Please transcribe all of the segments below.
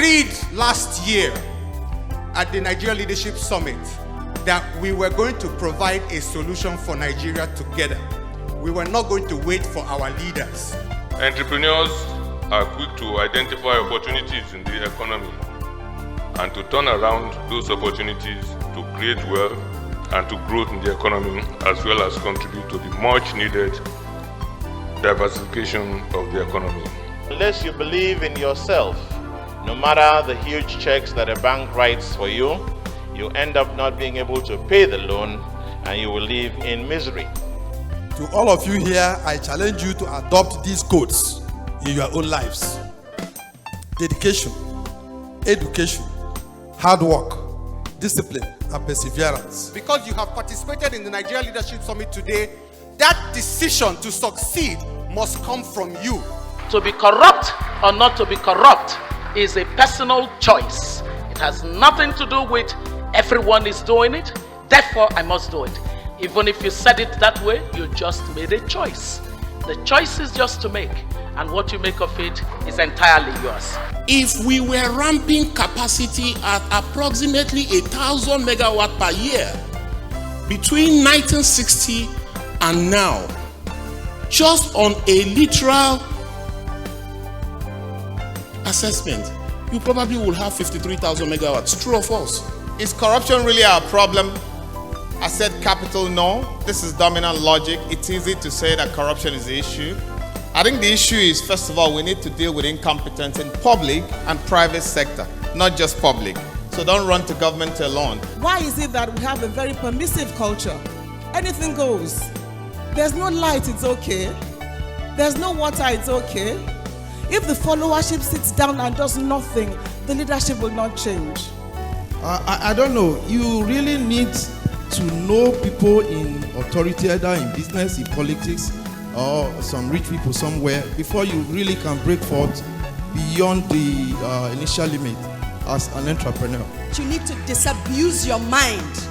agreed last year at the Nigeria Leadership Summit that we were going to provide a solution for Nigeria together. We were not going to wait for our leaders. Entrepreneurs are quick to identify opportunities in the economy and to turn around those opportunities to create wealth and to growth in the economy, as well as contribute to the much needed diversification of the economy. Unless you believe in yourself, no matter the huge checks that a bank writes for you, you end up not being able to pay the loan and you will live in misery. To all of you here, I challenge you to adopt these codes in your own lives. Dedication, education, hard work, discipline, and perseverance. Because you have participated in the Nigeria Leadership Summit today, that decision to succeed must come from you. To be corrupt or not to be corrupt is a personal choice. It has nothing to do with everyone is doing it, therefore I must do it. Even if you said it that way, you just made a choice. The choice is just to make, and what you make of it is entirely yours. If we were ramping capacity at approximately 1,000 megawatt per year between 1960 and now, just on a literal assessment, you probably will have 53,000 megawatts. True or false? Is corruption really our problem? I said capital no. This is dominant logic. It's easy to say that corruption is the issue. I think the issue is, first of all, we need to deal with incompetence in public and private sector, not just public. So don't run to government alone. Why is it that we have a very permissive culture? Anything goes. There's no light, it's okay. There's no water, it's okay. If the followership sits down and does nothing, the leadership will not change. I don't know. You really need to know people in authority, either in business, in politics, or some rich people somewhere, before you really can break forth beyond the initial limit as an entrepreneur. You need to disabuse your mind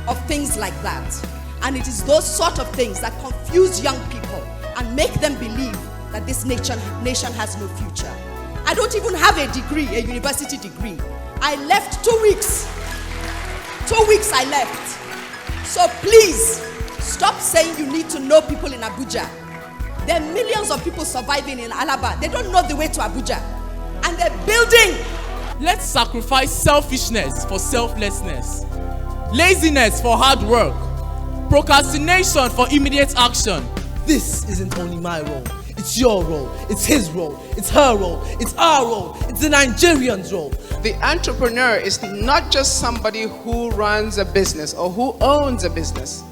of things like that. And it is those sort of things that confuse young people and make them believe that this nation has no future. I don't even have a degree, a university degree. I left 2 weeks. 2 weeks I left. So please, stop saying you need to know people in Abuja. There are millions of people surviving in Alaba. They don't know the way to Abuja. And they're building. Let's sacrifice selfishness for selflessness, laziness for hard work, procrastination for immediate action. This isn't only my role. It's your role, it's his role, it's her role, it's our role, it's the Nigerian's role. The entrepreneur is not just somebody who runs a business or who owns a business.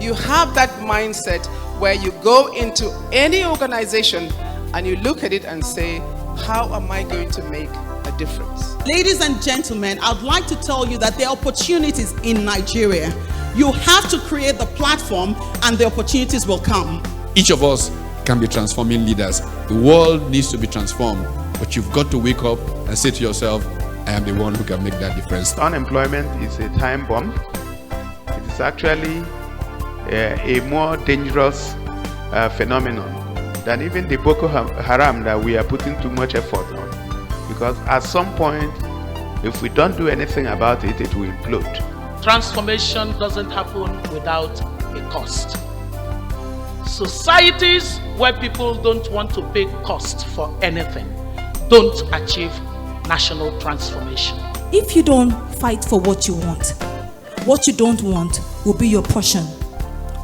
You have that mindset where you go into any organization and you look at it and say, how am I going to make a difference? Ladies and gentlemen, I'd like to tell you that there are opportunities in Nigeria. You have to create the platform and the opportunities will come. Each of us can be transforming leaders. The world needs to be transformed, but you've got to wake up and say to yourself, I am the one who can make that difference. Unemployment is a time bomb. It is actually a more dangerous phenomenon than even the Boko Haram that we are putting too much effort on. Because at some point, if we don't do anything about it, it will implode. Transformation doesn't happen without a cost. Societies where people don't want to pay cost for anything don't achieve national transformation. If you don't fight for what you don't want will be your portion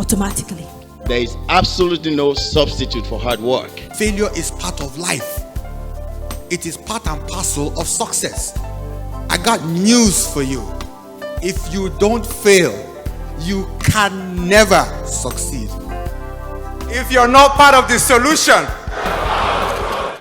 automatically. There is absolutely no substitute for hard work. Failure is part of life. It is part and parcel of success. I got news for you. If you don't fail, you can never succeed. If you're not part of the solution,